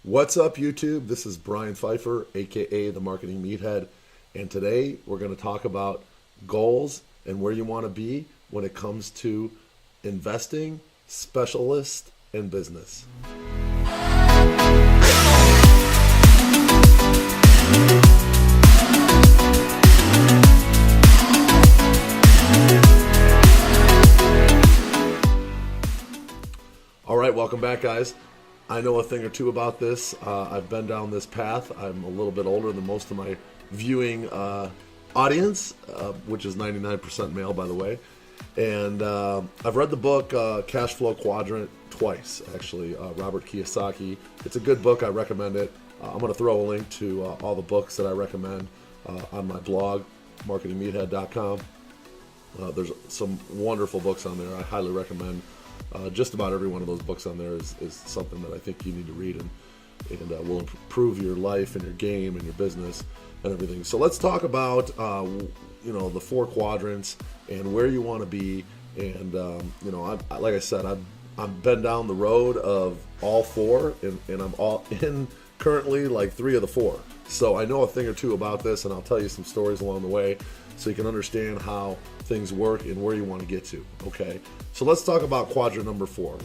What's up, YouTube? This is Brian Pfeiffer, aka the Marketing Meathead, and today we're going to talk about goals and where you want to be when it comes to investing, specialist, and business. All right, welcome back, guys. I know a thing or two about this. I've been down this path. I'm a little bit older than most of my viewing audience, which is 99% male, by the way. And I've read the book Cash Flow Quadrant twice, actually, Robert Kiyosaki. It's a good book. I recommend it. I'm going to throw a link to all the books that I recommend on my blog, marketingmeathead.com. There's some wonderful books on there. I highly recommend. Just about every one of those books on there is something that I think you need to read and will improve your life and your game and your business and everything. So let's talk about the 4 quadrants and where you want to be. And like I said, I've been down the road of all 4, and I'm all in currently like 3 of the 4. So I know a thing or two about this, and I'll tell you some stories along the way so you can understand how things work and where you want to get to. Okay, so let's talk about quadrant number 4.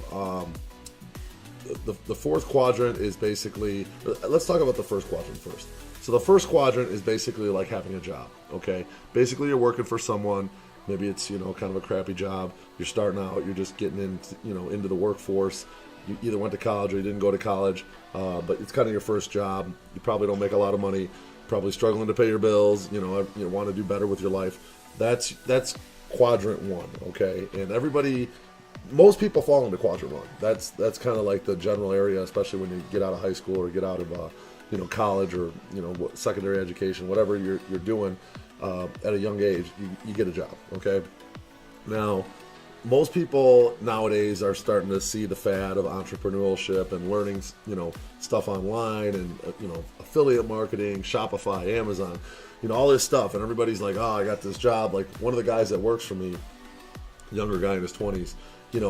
The 4th quadrant is basically, let's talk about the 1st quadrant first. So the 1st quadrant is basically like having a job. Okay, basically you're working for someone. Maybe it's kind of a crappy job. You're starting out. You're just getting into the workforce. You either went to college or you didn't go to college, but it's kind of your first job. You probably don't make a lot of money. Probably struggling to pay your bills. You want to do better with your life. That's quadrant 1. Okay, and most people fall into quadrant 1. That's kind of like the general area, especially when you get out of high school or get out of college or secondary education, whatever you're doing at a young age. You get a job. Okay, now most people nowadays are starting to see the fad of entrepreneurship and learning stuff online and affiliate marketing, Shopify, Amazon, all this stuff, and everybody's like, oh, I got this job. Like one of the guys that works for me, younger guy in his 20s,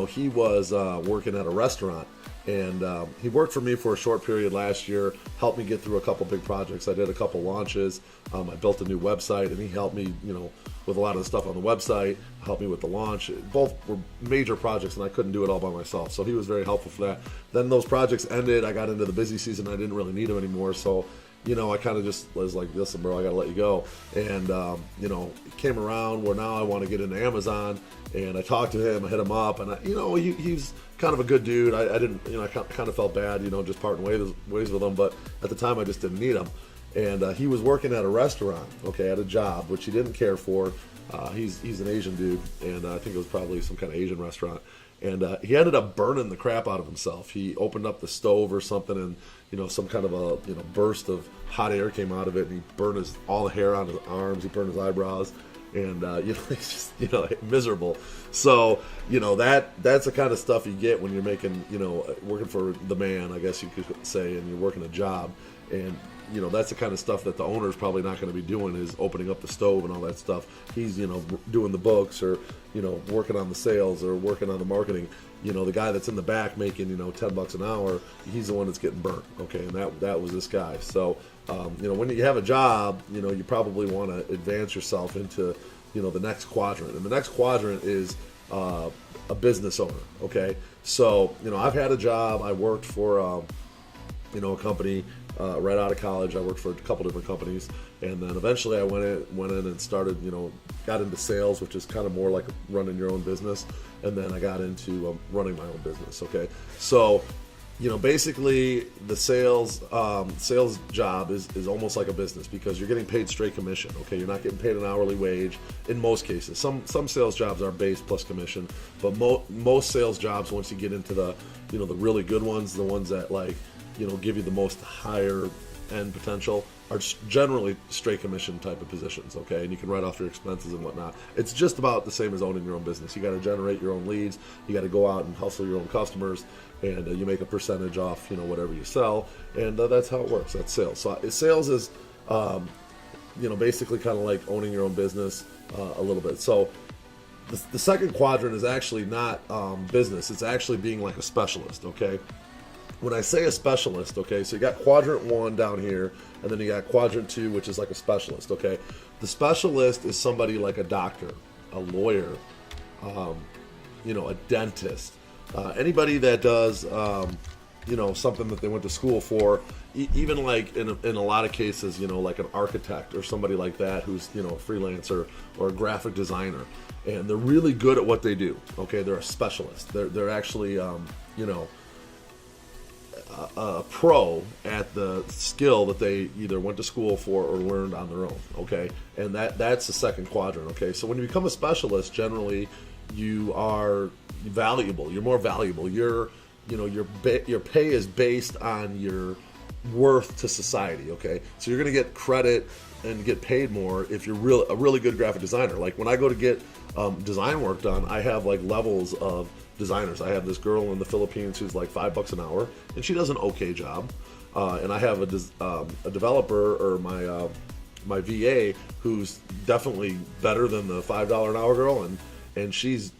he was working at a restaurant, and he worked for me for a short period last year, helped me get through a couple big projects. I did a couple launches. I built a new website, and he helped me, with a lot of the stuff on the website, helped me with the launch. Both were major projects, and I couldn't do it all by myself. So he was very helpful for that. Then those projects ended. I got into the busy season. I didn't really need him anymore. So, I kind of just was like, listen, bro, I got to let you go. And, it came around where now I want to get into Amazon. And I talked to him, I hit him up, and he's kind of a good dude. I didn't, I kind of felt bad, just parting ways with him. But at the time, I just didn't need him. And he was working at a restaurant, at a job, which he didn't care for. He's an Asian dude, and I think it was probably some kind of Asian restaurant. And he ended up burning the crap out of himself. He opened up the stove or something, and some kind of a burst of hot air came out of it, and he burned all the hair on his arms. He burned his eyebrows. And it's just miserable. So that's the kind of stuff you get when you're making working for the man, I guess you could say, and you're working a job. And that's the kind of stuff that the owner's probably not going to be doing, is opening up the stove and all that stuff. He's doing the books, or working on the sales, or working on the marketing. The guy that's in the back making $10 an hour, he's the one that's getting burnt. Okay, and that was this guy. So when you have a job, you probably want to advance yourself into the next quadrant, and the next quadrant is a business owner. Okay, so I've had a job. I worked for a company right out of college. I worked for a couple different companies, and then eventually I went in and started got into sales, which is kind of more like running your own business, and then I got into running my own business. Okay, so basically the sales job is almost like a business, because you're getting paid straight commission. Okay, you're not getting paid an hourly wage in most cases. Some sales jobs are base plus commission, but most sales jobs, once you get into the the really good ones, the ones that give you the most higher end potential, are generally straight commission type of positions. Okay, and you can write off your expenses and whatnot. It's just about the same as owning your own business. You got to generate your own leads. You got to go out and hustle your own customers, and you make a percentage off whatever you sell, and that's how it works. That's sales. So sales is basically kind of like owning your own business a little bit. So the second quadrant is actually not business. It's actually being like a specialist. Okay, when I say a specialist, okay, so you got quadrant 1 down here, and then you got quadrant 2, which is like a specialist, okay? The specialist is somebody like a doctor, a lawyer, a dentist, anybody that does, something that they went to school for, even like in a lot of cases, like an architect or somebody like that who's, a freelancer or a graphic designer, and they're really good at what they do, okay? They're a specialist. They're actually, a pro at the skill that they either went to school for or learned on their own, okay? And that's the second quadrant, okay? So when you become a specialist, generally you are valuable. You're more valuable. Your pay is based on your worth to society, okay? So you're going to get credit and get paid more if you're a really good graphic designer. Like when I go to get design work done, I have like levels of designers. I have this girl in the Philippines who's like $5 an hour, and she does an okay job. And I have a developer, or my VA, who's definitely better than the $5 an hour girl, and she's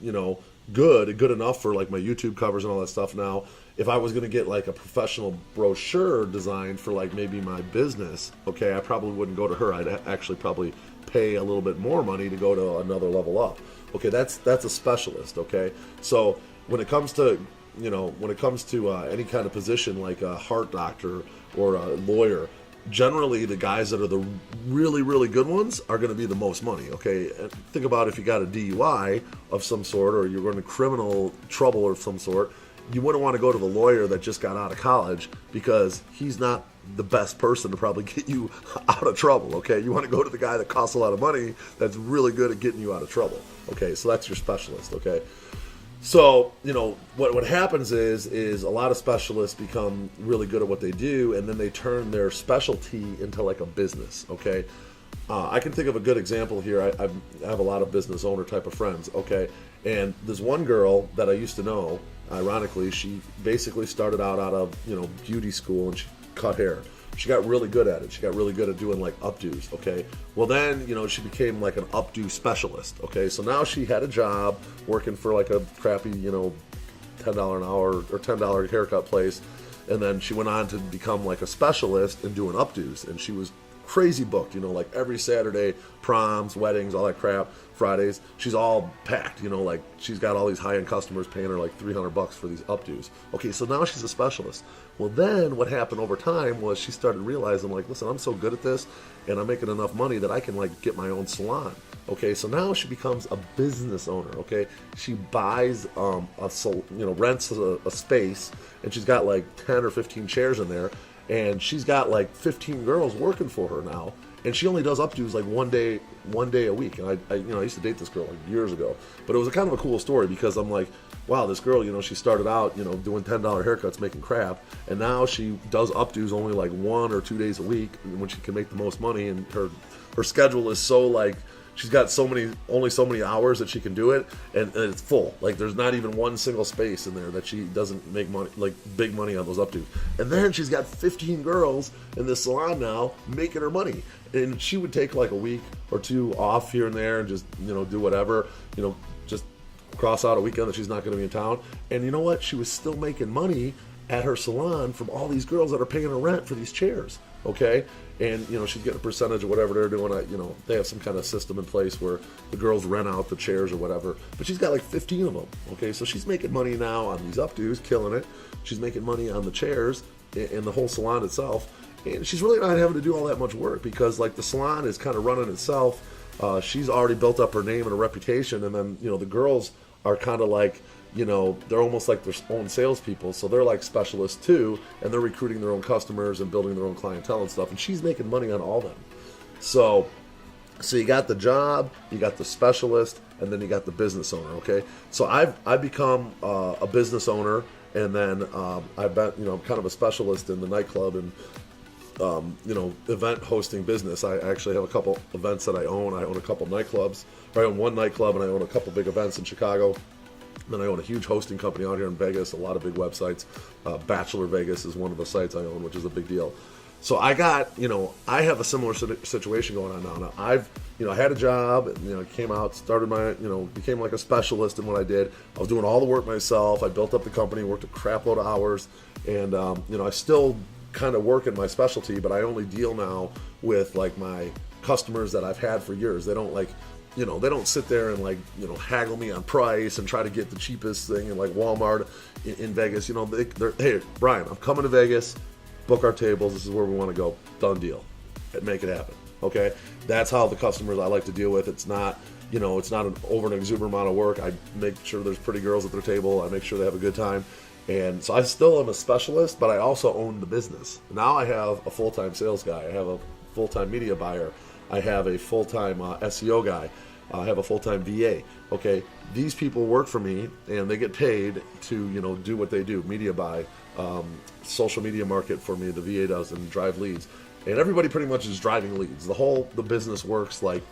good enough for like my YouTube covers and all that stuff. Now, if I was going to get like a professional brochure designed for like maybe my business, okay, I probably wouldn't go to her. I'd actually probably pay a little bit more money to go to another level up. Okay, that's a specialist. Okay, so when it comes to any kind of position like a heart doctor or a lawyer, generally the guys that are the really, really good ones are going to be the most money, okay? And think about if you got a DUI of some sort, or you're in criminal trouble of some sort, you wouldn't want to go to the lawyer that just got out of college, because he's not the best person to probably get you out of trouble, okay? You want to go to the guy that costs a lot of money that's really good at getting you out of trouble, okay? So that's your specialist, okay? So, what happens is a lot of specialists become really good at what they do, and then they turn their specialty into like a business, okay? I can think of a good example here. I have a lot of business owner type of friends, okay? And there's one girl that I used to know, ironically, she basically started out of, beauty school, and she cut hair. She got really good at it. She got really good at doing like updos, okay? Well then, she became like an updo specialist, okay? So now she had a job working for like a crappy, $10 an hour or $10 haircut place, and then she went on to become like a specialist in doing updos, and she was crazy booked, like every Saturday, proms, weddings, all that crap, Fridays, she's all packed, like she's got all these high-end customers paying her like $300 for these updos. Okay, so now she's a specialist. Well, then what happened over time was she started realizing, like, listen, I'm so good at this, and I'm making enough money that I can like get my own salon. Okay, so now she becomes a business owner. Okay, she buys rents a space, and she's got like 10 or 15 chairs in there, and she's got like 15 girls working for her now, and she only does updos like one day a week. And I used to date this girl like years ago, but it was a kind of a cool story, because I'm like, wow, this girl, she started out, doing $10 haircuts, making crap, and now she does updos only like 1 or 2 days a week when she can make the most money, and her schedule is so like, she's got only so many hours that she can do it, and it's full. Like there's not even one single space in there that she doesn't make money, like big money on those updos. And then she's got 15 girls in this salon now making her money. And she would take like a week or two off here and there and just, do whatever, just cross out a weekend that she's not going to be in town. And you know what? She was still making money at her salon from all these girls that are paying her rent for these chairs. Okay, and she's getting a percentage of whatever they're doing. They have some kind of system in place where the girls rent out the chairs or whatever. But she's got like 15 of them. Okay, so she's making money now on these updos, killing it. She's making money on the chairs and the whole salon itself, and she's really not having to do all that much work, because like the salon is kind of running itself. She's already built up her name and a reputation, and then the girls are kind of like, they're almost like their own salespeople, so they're like specialists too, and they're recruiting their own customers and building their own clientele and stuff, and she's making money on all of them. So you got the job, you got the specialist, and then you got the business owner, okay? So I've become a business owner, and then I've been, I'm kind of a specialist in the nightclub and event hosting business. I actually have a couple events that I own. I own a couple nightclubs. I own one nightclub, and I own a couple big events in Chicago. Then I own a huge hosting company out here in Vegas, a lot of big websites. Bachelor Vegas is one of the sites I own, which is a big deal. So I got, I have a similar situation going on now. Now I've, I had a job, and, came out, started my, became like a specialist in what I did. I was doing all the work myself. I built up the company, worked a crap load of hours, and, I still kind of work in my specialty, but I only deal now with like my customers that I've had for years. They don't like, they don't sit there and like, haggle me on price and try to get the cheapest thing in like Walmart in Vegas. They're, hey, Brian, I'm coming to Vegas. Book our tables. This is where we want to go. Done deal. Make it happen. Okay. That's how the customers I like to deal with. It's not, it's not an over an exuberant amount of work. I make sure there's pretty girls at their table. I make sure they have a good time. And so I still am a specialist, but I also own the business. Now I have a full-time sales guy. I have a full-time media buyer. I have a full-time SEO guy. I have a full-time VA. Okay. These people work for me and they get paid to, do what they do. Media buy, social media market for me, the VA does, and drive leads. And everybody pretty much is driving leads. The business works like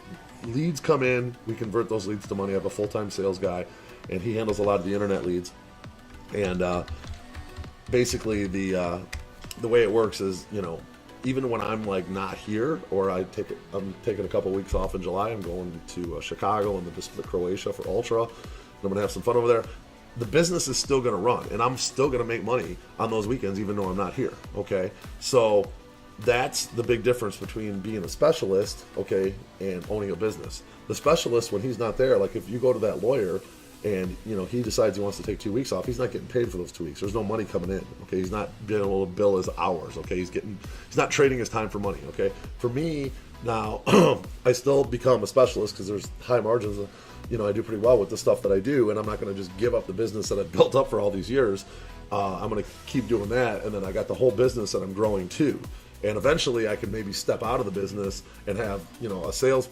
leads come in, we convert those leads to money. I have a full-time sales guy, and he handles a lot of the internet leads. And basically the way it works is, even when I'm like not here, or I'm taking a couple weeks off in July, I'm going to Chicago and the Croatia for Ultra, and I'm gonna have some fun over there. The business is still going to run, and I'm still going to make money on those weekends, even though I'm not here. Okay. So that's the big difference between being a specialist, okay, and owning a business. The specialist, when he's not there, like if you go to that lawyer and, he decides he wants to take 2 weeks off, he's not getting paid for those 2 weeks. There's no money coming in. Okay. He's not being able to bill his hours. Okay. He's not trading his time for money. Okay. For me now, I still become a specialist because there's high margins. I do pretty well with the stuff that I do, and I'm not going to just give up the business that I've built up for all these years. I'm going to keep doing that, and then I got the whole business that I'm growing too. And eventually I can maybe step out of the business and have, a sales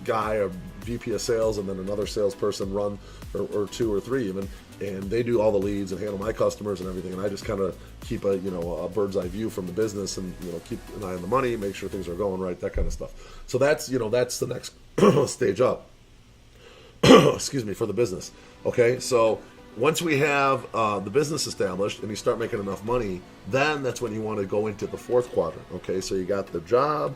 guy, a VP of sales, and then another salesperson run, or two or three even, and they do all the leads and handle my customers and everything, and I just kind of keep a bird's eye view from the business, and keep an eye on the money, make sure things are going right, that kind of stuff. So that's the next stage up. Excuse me, for the business. Okay, so once we have the business established and you start making enough money, then that's when you want to go into the fourth quadrant. Okay, so you got the job,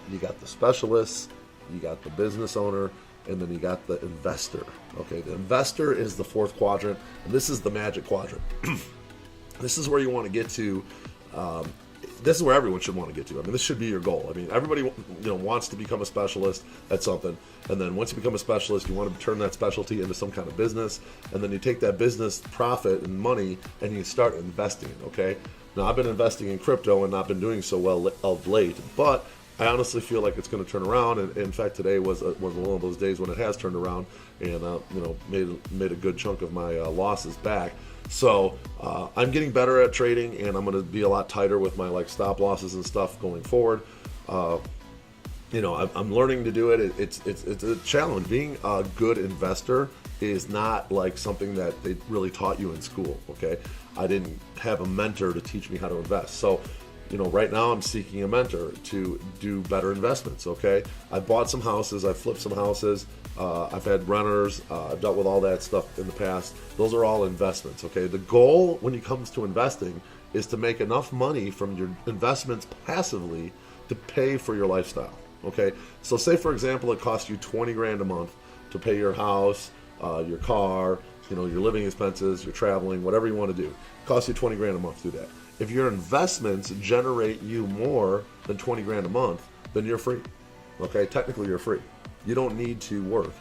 you got the specialists, you got the business owner, and then you got the investor. Okay, the investor is the fourth quadrant, and this is the magic quadrant. This is where you want to get to. This is where everyone should want to get to. I mean, this should be your goal. I mean, everybody, wants to become a specialist at something. And then once you become a specialist, you want to turn that specialty into some kind of business. And then you take that business profit and money and you start investing it, okay? Now, I've been investing in crypto and not been doing so well of late, but I honestly feel like it's going to turn around. And in fact, today was one of those days when it has turned around and, made a good chunk of my losses back. So I'm getting better at trading, and I'm going to be a lot tighter with my stop losses and stuff going forward. I'm learning to do it. It's a challenge. Being a good investor is not like something that they really taught you in school. Okay, I didn't have a mentor to teach me how to invest. So, right now I'm seeking a mentor to do better investments. Okay, I bought some houses, I flipped some houses. I've had renters, I've dealt with all that stuff in the past. Those are all investments, okay? The goal when it comes to investing is to make enough money from your investments passively to pay for your lifestyle, okay? So say, for example, it costs you 20 grand a month to pay your house, your car, your living expenses, your traveling, whatever you want to do. It costs you 20 grand a month to do that. If your investments generate you more than 20 grand a month, then you're free, okay? Technically, you're free. You don't need to work.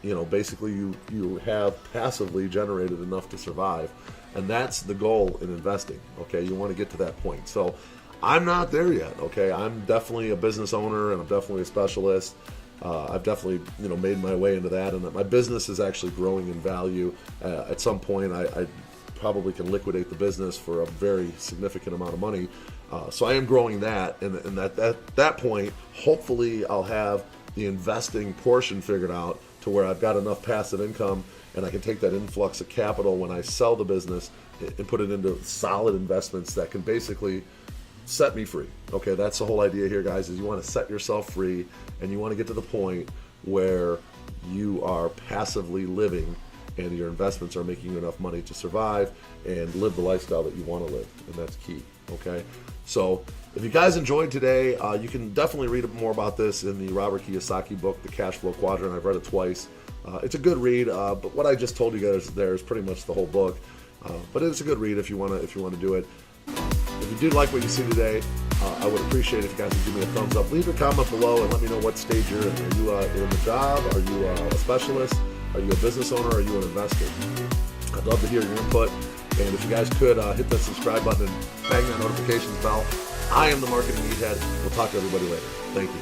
Basically you have passively generated enough to survive. And that's the goal in investing. Okay. You want to get to that point. So I'm not there yet. Okay. I'm definitely a business owner and I'm definitely a specialist. I've definitely, made my way into that, and my business is actually growing in value. At some point I probably can liquidate the business for a very significant amount of money. So I am growing that. And at that point, hopefully I'll have the investing portion figured out to where I've got enough passive income and I can take that influx of capital when I sell the business and put it into solid investments that can basically set me free. Okay, that's the whole idea here, guys, is you want to set yourself free and you want to get to the point where you are passively living and your investments are making you enough money to survive and live the lifestyle that you want to live, and that's key. Okay, so If you guys enjoyed today, you can definitely read more about this in the Robert Kiyosaki book, The Cash Flow Quadrant. I've read it twice. It's a good read, but what I just told you guys there is pretty much the whole book. But it's a good read if you want to do it. If you did like what you see today, I would appreciate if you guys would give me a thumbs up. Leave a comment below and let me know what stage you're in. Are you in the job? Are you a specialist? Are you a business owner? Are you an investor? I'd love to hear your input. And if you guys could hit that subscribe button and bang that notifications bell. I am the Marketing Meathead. We'll talk to everybody later. Thank you.